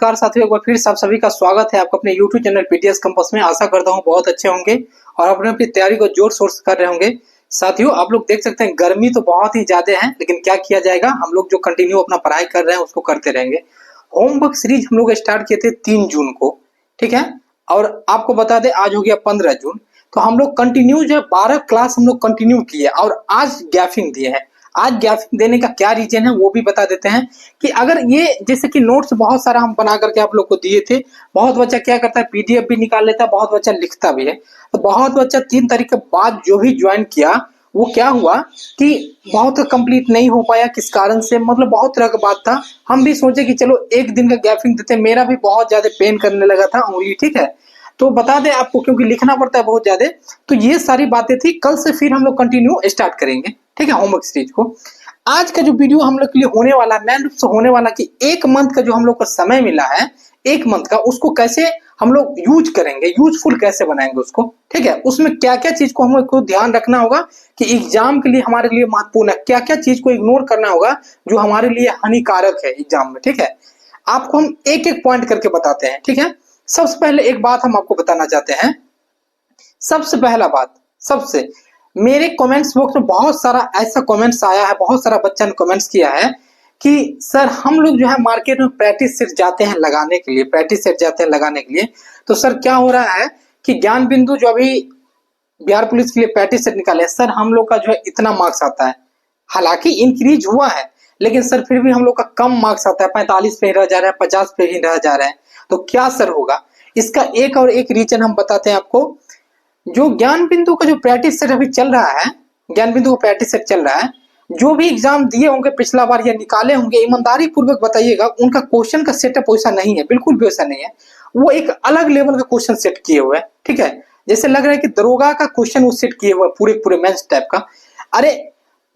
नमस्कार साथियों, एक बार फिर से आप सभी का स्वागत है आपका अपने YouTube चैनल पीटीएस कंपास में। आशा करता हूं बहुत अच्छे होंगे और अपनी तैयारी को जोर शोर से कर रहे होंगे। साथियों, आप लोग देख सकते हैं गर्मी तो बहुत ही ज्यादा है, लेकिन क्या किया जाएगा, हम लोग जो कंटिन्यू अपना पढ़ाई कर रहे हैं उसको करते रहेंगे। होमवर्क सीरीज हम लोग स्टार्ट किए थे 3 जून को, ठीक है। और आपको बता दें आज हो गया 15 जून, तो हम लोग कंटिन्यू जो 12 क्लास हम लोग कंटिन्यू किए और आज गैपिंग दिए हैं। आज गैपिंग देने का क्या रीजन है वो भी बता देते हैं कि अगर ये जैसे कि नोट्स बहुत सारा हम बना करके आप लोग को दिए थे, बहुत बच्चा क्या करता है पीडीएफ भी निकाल लेता है, बहुत बच्चा लिखता भी है। तो बहुत बच्चा 3 तारीख के बाद जो भी ज्वाइन किया वो क्या हुआ कि बहुत कंप्लीट नहीं हो पाया, किस कारण से, मतलब बहुत तरह का बात था। हम भी सोचे कि चलो एक दिन का गैपिंग देते, मेरा भी बहुत ज्यादा पेन करने लगा था उंगली, ठीक है। तो बता दें आपको, क्योंकि लिखना पड़ता है बहुत ज्यादा, तो ये सारी बातें थी। कल से फिर हम लोग कंटिन्यू स्टार्ट करेंगे, ठीक है, होमवर्क सीरीज को। आज का जो वीडियो हम लोग के लिए होने वाला है, मेन रूप से होने वाला कि 1 मंथ का जो हम लोग को समय मिला है, 1 मंथ का, उसको कैसे हम लोग यूज करेंगे, यूजफुल कैसे बनाएंगे उसको, ठीक है। उसमें क्या क्या चीज को हम लोग को ध्यान रखना होगा कि एग्जाम के लिए हमारे लिए महत्वपूर्ण है, क्या क्या चीज को इग्नोर करना होगा जो हमारे लिए हानिकारक है एग्जाम में, ठीक है। आपको हम एक एक पॉइंट करके बताते हैं, ठीक है। सबसे पहले एक बात हम आपको बताना चाहते हैं। सबसे पहला बात, सबसे मेरे कमेंट्स बॉक्स में बहुत सारा ऐसा कमेंट्स आया है, बहुत सारा बच्चा ने कमेंट्स किया है कि सर हम लोग जो है मार्केट में प्रैक्टिस सेट जाते हैं लगाने के लिए, प्रैक्टिस सेट जाते हैं लगाने के लिए, तो सर क्या हो रहा है कि ज्ञान बिंदु जो अभी बिहार पुलिस के लिए प्रैक्टिस सेट निकाले, सर हम लोग का जो है इतना मार्क्स आता है। हालांकि इंक्रीज हुआ है, लेकिन सर फिर भी हम लोग का कम मार्क्स आता है, 45 पे ही रह जा रहा है, 50 पे ही रह जा रहा है। तो क्या सर होगा? इसका एक और एक रीजन हम बताते हैं आपको। जो ज्ञान बिंदु का जो प्रैक्टिस सेट अभी चल रहा है, ज्ञान बिंदु का प्रैक्टिस सेट चल रहा है, जो भी एग्जाम दिए होंगे पिछला बार या निकाले होंगे, ईमानदारी पूर्वक बताइएगा, उनका क्वेश्चन का सेटअप वैसा नहीं है, बिल्कुल भी वैसा नहीं है। वो एक अलग लेवल का क्वेश्चन सेट किए हुए हैं, ठीक है। जैसे लग रहा है कि दरोगा का क्वेश्चन वो सेट किए हुए पूरे पूरे मेंस टाइप का। अरे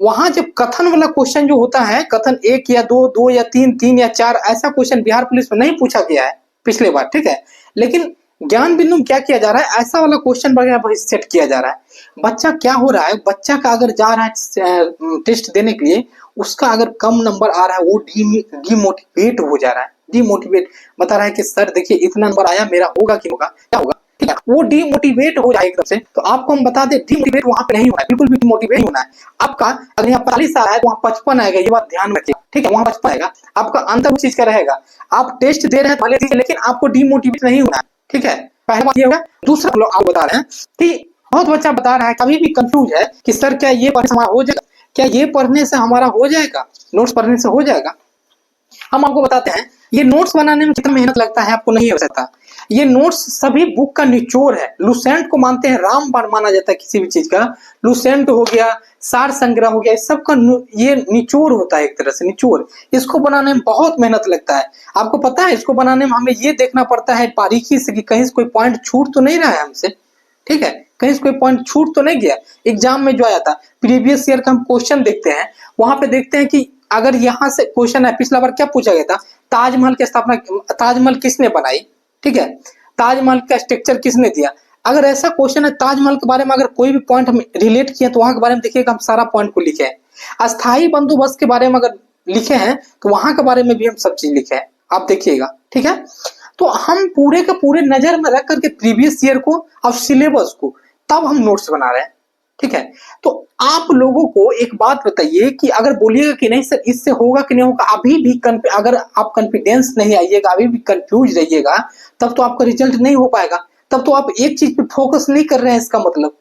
वहां जब कथन वाला क्वेश्चन जो होता है, कथन 1 या 2, 2 या 3, 3 या 4, ऐसा क्वेश्चन बिहार पुलिस में नहीं पूछा गया है पिछले बार, ठीक है। लेकिन ज्ञान बिंदु में क्या किया जा रहा है, ऐसा वाला क्वेश्चन वगैरह सेट किया जा रहा है। बच्चा क्या हो रहा है, बच्चा का अगर जा रहा है टेस्ट देने के लिए, उसका अगर कम नंबर आ रहा है, वो डीमोटिवेट हो जा रहा है, डीमोटिवेट बता रहा है कि सर देखिए इतना नंबर आया, मेरा होगा कि होगा, क्या होगा, ठीक है। वो डीमोटिवेट हो जाएगा एकदम से। तो आपको हम बता दें डीमोटिवेट वहां पे नहीं होना है, बिल्कुल भी डीमोटिवेट नहीं होना है। आपका अगर यहाँ 45 आ रहा है तो वहाँ 55 आएगा, ये बात ध्यान रखिए, ठीक है। वहाँ 55 आएगा, आपका अंतर उस चीज का रहेगा। आप टेस्ट दे रहे हैं भले दीजिए, लेकिन आपको डीमोटिवेट नहीं होना है, ठीक है। पहला बात ये होगा। दूसरा लोग आप बता रहे हैं कि बहुत बच्चा बता रहा है, कभी भी कंफ्यूज है कि सर क्या ये पढ़ने से हमारा हो जाएगा, क्या ये पढ़ने से हमारा हो जाएगा, नोट्स पढ़ने से हो जाएगा। हम आपको बताते हैं ये नोट्स बनाने में कितना मेहनत लगता है आपको नहीं हो सकता। ये नोट्स सभी बुक का निचोड़ है। लुसेंट को मानते हैं रामबाण माना जाता है किसी भी चीज का। लुसेंट हो गया, सार संग्रह हो गया, इस सब का ये निचोड़ होता है, एक तरह से निचोड़। इसको बनाने में बहुत मेहनत लगता है। आपको पता है इसको बनाने में हमें ये देखना पड़ता है बारीकी से कि कहीं से कोई पॉइंट छूट तो नहीं रहा है हमसे, ठीक है, कहीं से कोई पॉइंट छूट तो नहीं गया। एग्जाम में जो आया था प्रीवियस ईयर का हम क्वेश्चन देखते हैं, वहां पे देखते हैं कि अगर यहाँ से क्वेश्चन है, पिछला बार क्या पूछा गया था, ताजमहल की स्थापना, ताजमहल किसने बनाई, ठीक है, ताजमहल का स्ट्रक्चर किसने दिया। अगर ऐसा क्वेश्चन है ताजमहल के बारे में, अगर कोई भी पॉइंट हम रिलेट किए तो वहां के बारे में देखिएगा हम सारा पॉइंट को लिखे हैं। अस्थाई बंदोबस्त के बारे में अगर लिखे हैं तो वहां के बारे में भी हम सब चीज लिखे हैं, आप देखिएगा, ठीक है। तो हम पूरे के पूरे नजर में रख करके प्रीवियस ईयर को और सिलेबस को तब हम नोट्स बना रहे हैं, ठीक है। तो आप लोगों को एक बात बताइए कि अगर बोलिएगा कि नहीं सर इससे होगा कि नहीं होगा, अभी भी अगर आप कॉन्फिडेंस नहीं आइएगा, अभी भी कंफ्यूज रहिएगा, तब तो आपका रिजल्ट नहीं हो पाएगा। तब तो आप एक चीज पे फोकस नहीं कर रहे हैं। इसका मतलब,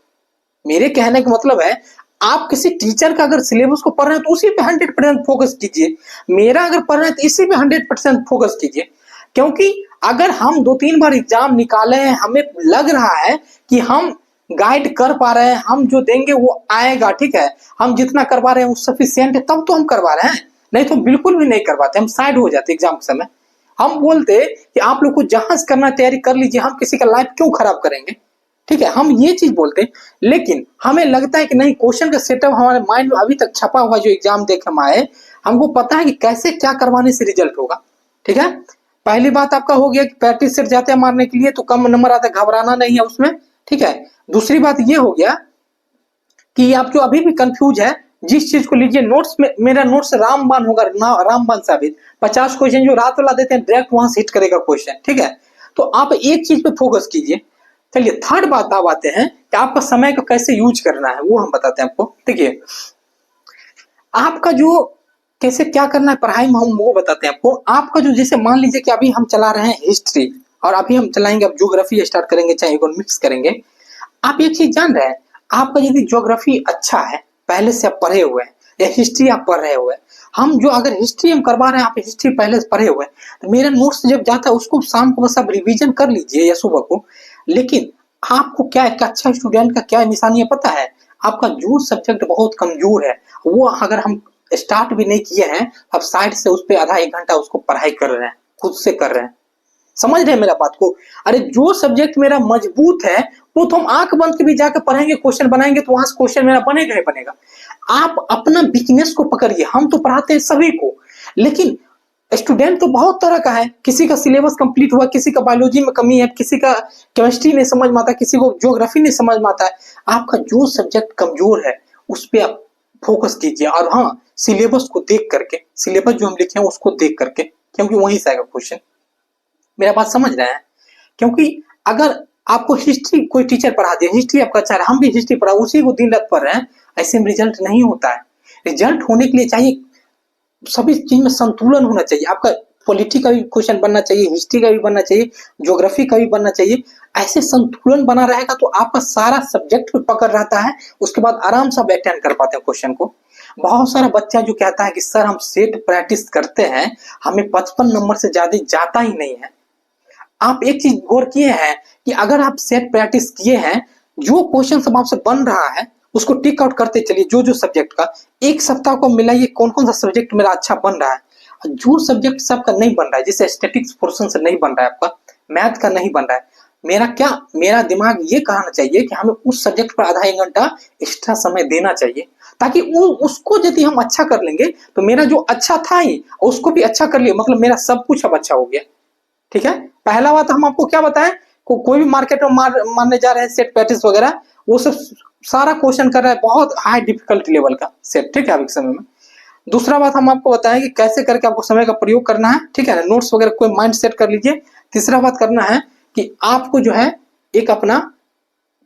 मेरे कहने का मतलब है, आप किसी टीचर का अगर सिलेबस को पढ़ रहे हैं तो उसी पे 100% फोकस कीजिए। मेरा अगर पढ़ रहे हैं तो इसी पे 100% फोकस कीजिए। क्योंकि अगर हम 2-3 बार एग्जाम निकाले हैं, हमें लग रहा है कि हम गाइड कर पा रहे हैं, हम जो देंगे वो आएगा, ठीक है, हम जितना करवा रहे हैं वो सफिशिएंट है, तब तो हम करवा रहे हैं, नहीं तो बिल्कुल भी नहीं करवाते, हम साइड हो जाते एग्जाम के समय। हम बोलते कि आप लोग को जहां से करना तैयारी कर लीजिए, हम किसी का लाइफ क्यों खराब करेंगे, ठीक है, हम ये चीज बोलते। लेकिन हमें लगता है कि नहीं, क्वेश्चन का सेटअप हमारे माइंड में अभी तक छपा हुआ, जो एग्जाम देख हम आए, हमको पता है कि कैसे क्या करवाने से रिजल्ट होगा, ठीक है। पहली बात आपका हो गया कि प्रैक्टिस सेट जाते हैं मारने के लिए तो कम नंबर आता है, घबराना नहीं है उसमें, ठीक है। दूसरी बात ये हो गया कि आप जो अभी भी कंफ्यूज है, जिस चीज को लीजिए नोट्स में, मेरा नोट्स रामबाण होगा, रामबाण साबित, 50 क्वेश्चन जो रात वाला देते हैं डायरेक्ट वहां से हिट करेगा क्वेश्चन, ठीक है। तो आप एक चीज पे फोकस कीजिए। चलिए थर्ड बात आप आते हैं कि आपका समय को कैसे यूज करना है, वो हम बताते हैं आपको। देखिए आपका जो कैसे क्या करना है पढ़ाई में, हम वो बताते हैं आपको। आपका जो जैसे मान लीजिए कि अभी हम चला रहे हैं हिस्ट्री और अभी हम चलाएंगे, अब ज्योग्राफी स्टार्ट करेंगे, चाहे इकोनॉमिक्स करेंगे। आप एक चीज जान रहे हैं, आपका यदि ज्योग्राफी अच्छा है, पहले से आप पढ़े हुए हैं, या हिस्ट्री आप पढ़ रहे हुए हैं, हम जो अगर हिस्ट्री हम करवा रहे हैं, आप हिस्ट्री पहले से पढ़े हुए हैं, तो मेरा नोट्स जब जाता है उसको शाम को बस आप रिवीजन कर लीजिए या सुबह को। लेकिन आपको क्या एक अच्छा स्टूडेंट का क्या निशानी है पता है, आपका जो सब्जेक्ट बहुत कमजोर है वो अगर हम स्टार्ट भी नहीं किए हैं, आप साइड से उस पर आधा एक घंटा उसको पढ़ाई कर रहे हैं, खुद से कर रहे हैं। समझ रहे हैं मेरा बात को? अरे जो सब्जेक्ट मेरा मजबूत है वो तो हम आंख बंद के भी जाकर पढ़ेंगे, क्वेश्चन बनाएंगे तो वहां से क्वेश्चन मेरा बनेगा ही बनेगा। आप अपना वीकनेस को पकड़िए। हम तो पढ़ाते हैं सभी को, लेकिन स्टूडेंट तो बहुत तरह का है। किसी का सिलेबस कंप्लीट हुआ, किसी का बायोलॉजी में कमी है, किसी का केमिस्ट्री नहीं समझ में आता, किसी को ज्योग्राफी नहीं समझ में आता है। आपका जो सब्जेक्ट कमजोर है उस पर आप फोकस कीजिए। और हाँ, सिलेबस को देख करके, सिलेबस जो हम लिखे हैं उसको देख करके, क्योंकि वहीं से आएगा क्वेश्चन। मेरा बात समझ रहे हैं? क्योंकि अगर आपको हिस्ट्री कोई टीचर पढ़ा दिया, हिस्ट्री आपका अच्छा है, हम भी हिस्ट्री पढ़ा, उसी को दिन रात पढ़ रहे हैं, ऐसे में रिजल्ट नहीं होता है। रिजल्ट होने के लिए चाहिए सभी चीज में संतुलन होना चाहिए। आपका पॉलिटी का भी क्वेश्चन बनना चाहिए, हिस्ट्री का भी बनना चाहिए, ज्योग्राफी का भी बनना चाहिए। ऐसे संतुलन बना रहेगा तो आपका सारा सब्जेक्ट पे पकड़ रहता है, उसके बाद आराम से आप अटेंड कर पाते हैं क्वेश्चन को। बहुत सारा बच्चा जो कहता है कि सर हम सेट प्रैक्टिस करते हैं, हमें 55 नंबर से ज्यादा जाता ही नहीं है। आप एक चीज गौर किए हैं कि अगर आप सेट प्रैक्टिस किए हैं, जो क्वेश्चन सब आपसे बन रहा है उसको टिक आउट करते चलिए। जो जो सब्जेक्ट का एक सप्ताह को मिलाइए, कौन कौन सा सब्जेक्ट मेरा अच्छा बन रहा है, जो सब्जेक्ट सबका नहीं बन रहा है, जैसे स्टैटिक्स पोर्शन से नहीं बन रहा है, आपका मैथ का नहीं बन रहा है, मेरा दिमाग ये कहना चाहिए कि हमें उस सब्जेक्ट पर आधा एक घंटा एक्स्ट्रा समय देना चाहिए, ताकि वो उसको यदि हम अच्छा कर लेंगे तो मेरा जो अच्छा था ही उसको भी अच्छा कर लिया, मतलब मेरा सब कुछ अब अच्छा हो गया। ठीक है, पहला बात हम आपको क्या बताएं, कोई भी मार्केट में मारने जा रहे हैं सेट प्रैक्टिस वगैरह, वो सब सारा क्वेश्चन कर रहा है बहुत हाई डिफिकल्टी लेवल का सेट, ठीक है, अभी समय में। दूसरा बात हम आपको बताएं कि कैसे करके आपको समय का प्रयोग करना है, ठीक है ना, नोट्स वगैरह कोई माइंड सेट कर लीजिए। तीसरा बात करना है कि आपको जो है एक अपना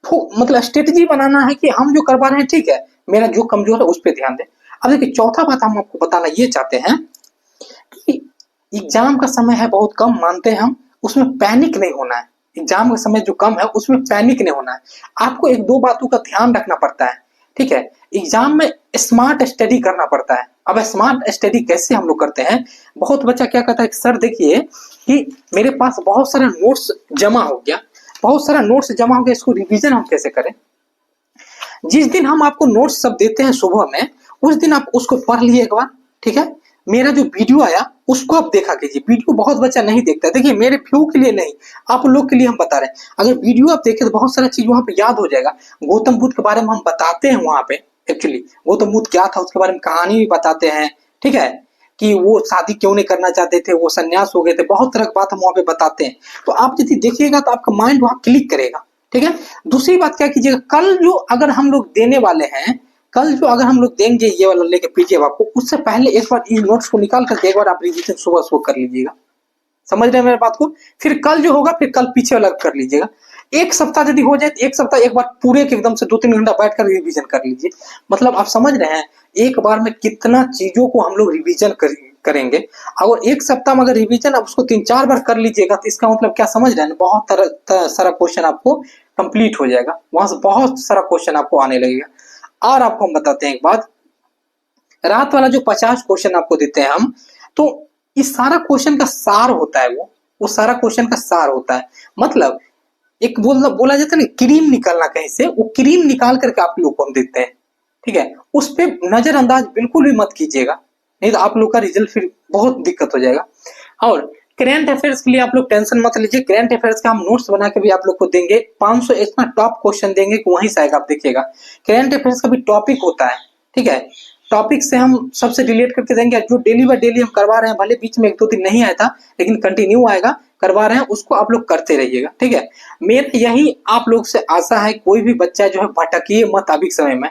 मतलब स्ट्रेटजी बनाना है कि हम जो करवा रहे हैं, ठीक है, मेरा जो कमजोर है उस पर ध्यान दें। अब देखिए चौथा बात हम आपको बताना ये चाहते हैं कि एग्जाम का समय है बहुत कम, मानते हैं हम, उसमें पैनिक नहीं होना है। एग्जाम का समय जो कम है उसमें पैनिक नहीं होना है। आपको एक दो बातों का ध्यान रखना पड़ता है, ठीक है। एग्जाम में स्मार्ट स्टडी करना पड़ता है। अब स्मार्ट स्टडी कैसे हम लोग करते हैं, बहुत बच्चा क्या कहता है कि सर देखिए कि मेरे पास बहुत सारा नोट्स जमा हो गया, बहुत सारा नोट्स जमा हो गया, इसको रिवीजन हम कैसे करें। जिस दिन हम आपको नोट्स सब देते हैं सुबह में, उस दिन आप उसको पढ़ लिए एक बार, ठीक है। मेरा जो वीडियो आया उसको आप देखा कीजिए। वीडियो बहुत बच्चा नहीं देखता है, देखिए मेरे व्यू के लिए नहीं, आप लोग के लिए हम बता रहे हैं। अगर वीडियो आप देखें तो बहुत सारा चीज वहां पे याद हो जाएगा। गौतम बुद्ध के बारे में हम बताते हैं वहां पे, एक्चुअली गौतम बुद्ध क्या था उसके बारे में कहानी भी बताते हैं, ठीक है, कि वो शादी क्यों नहीं करना चाहते थे, वो सन्यास हो गए थे, बहुत तरह की बात हम वहां पे बताते हैं। तो आप यदि देखिएगा तो आपका माइंड वहां क्लिक करेगा, ठीक है। दूसरी बात क्या कीजिएगा, कल जो अगर हम लोग देने वाले हैं, कल जो अगर हम लोग देंगे ये वाला लेके पीडीएफ आपको, उससे पहले एक बार इन नोट्स को निकाल करके एक बार आप रिवीजन सुबह सुबह कर लीजिएगा। समझ रहे हैं मेरे बात को? फिर कल जो होगा फिर कल पीछे वाला कर लीजिएगा। एक सप्ताह यदि हो जाए तो एक सप्ताह एक बार पूरे के एकदम से 2-3 घंटा बैठ कर रिवीजन कर लीजिए। मतलब आप समझ रहे हैं एक बार में कितना चीजों को हम लोग रिवीजन करेंगे। और एक सप्ताह में अगर रिवीजन आप उसको 3-4 बार कर लीजिएगा तो इसका मतलब क्या समझ रहे हैं, बहुत सारा क्वेश्चन आपको कंप्लीट हो जाएगा, वहां से बहुत सारा क्वेश्चन आपको आने लगेगा। और आपको हम बताते हैं एक बात, रात वाला जो 50 क्वेश्चन आपको देते हैं हम, तो इस सारा क्वेश्चन का सार होता है, वो सारा क्वेश्चन का सार होता है। मतलब एक बोला जाता है ना, क्रीम निकालना कहीं से, वो क्रीम निकाल करके आप लोग को हम देते हैं, ठीक है। उस पर नजरअंदाज बिल्कुल भी मत कीजिएगा, नहीं तो आप लोग का रिजल्ट फिर बहुत दिक्कत हो जाएगा। और करंट अफेयर्स के लिए आप लोग टेंशन मत लीजिए, करंट अफेयर्स का हम नोट्स बना के भी आप लोग को देंगे। 500 इतना टॉप क्वेश्चन देंगे कि वहीं से आएगा, आप देखिएगा। करंट अफेयर्स का भी टॉपिक होता है, ठीक है, टॉपिक से हम सबसे रिलेट करके देंगे। जो डेली बाय डेली हम करवा रहे हैं, भले बीच में 1-2 दिन नहीं आया था लेकिन कंटिन्यू आएगा, करवा रहे हैं, उसको आप लोग करते रहिएगा, ठीक है। मेरा यही आप लोग से आशा है, कोई भी बच्चा जो है भटकिए मत अभी समय में।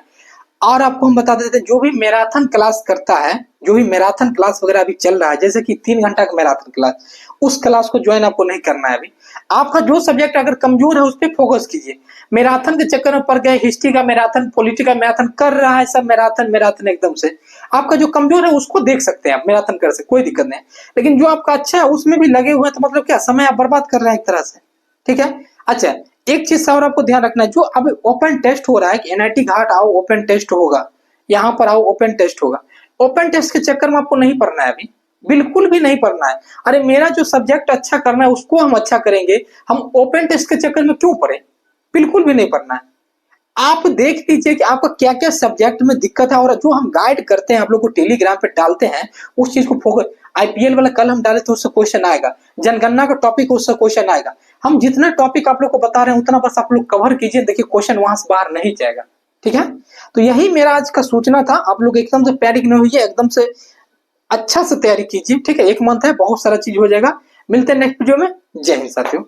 और आपको हम बता देते हैं, जो भी मैराथन क्लास करता है, जो भी मैराथन क्लास वगैरह अभी चल रहा है, जैसे कि 3 घंटा का मैराथन क्लास, उस क्लास को ज्वाइन आपको नहीं करना है अभी। आपका जो सब्जेक्ट अगर कमजोर है उस पर फोकस कीजिए। मैराथन के चक्कर में पड़ गए, हिस्ट्री का मैराथन, पॉलिटिकल मैराथन कर रहा है, सब मैराथन मैराथन एकदम से। आपका जो कमजोर है उसको देख सकते हैं आप, मैराथन कर सकते, कोई दिक्कत नहीं। लेकिन जो आपका अच्छा है उसमें भी लगे हुए हैं, तो मतलब क्या समय आप बर्बाद कर रहे हैं एक तरह से, ठीक है। अच्छा, एक चीज और आपको ध्यान रखना है, जो अब ओपन टेस्ट हो रहा है कि एनआईटी घाट आओ ओपन टेस्ट होगा, यहाँ पर आओ ओपन टेस्ट होगा, ओपन टेस्ट के चक्कर में आपको नहीं पढ़ना है अभी, बिल्कुल भी नहीं पढ़ना है। अरे मेरा जो सब्जेक्ट अच्छा करना है उसको हम अच्छा करेंगे, हम ओपन टेस्ट के चक्कर में क्यों पढ़े, बिल्कुल भी नहीं पढ़ना है। आप देख लीजिए कि आपका क्या क्या सब्जेक्ट में दिक्कत है, और जो हम गाइड करते हैं आप लोग को टेलीग्राम पे डालते हैं, उस चीज को फोकस। आईपीएल वाला कल हम डाले तो उससे क्वेश्चन आएगा, जनगणना का टॉपिक उससे क्वेश्चन आएगा। हम जितना टॉपिक आप लोग को बता रहे हैं उतना बस आप लोग कवर कीजिए, देखिए क्वेश्चन वहां से बाहर नहीं जाएगा, ठीक है। तो यही मेरा आज का सूचना था। आप लोग एकदम से पैनिक नहीं होइए, एकदम से अच्छा से तैयारी कीजिए, ठीक है। 1 मंथ है, बहुत सारा चीज हो जाएगा। मिलते हैं नेक्स्ट वीडियो में। जय हिंद साथियों।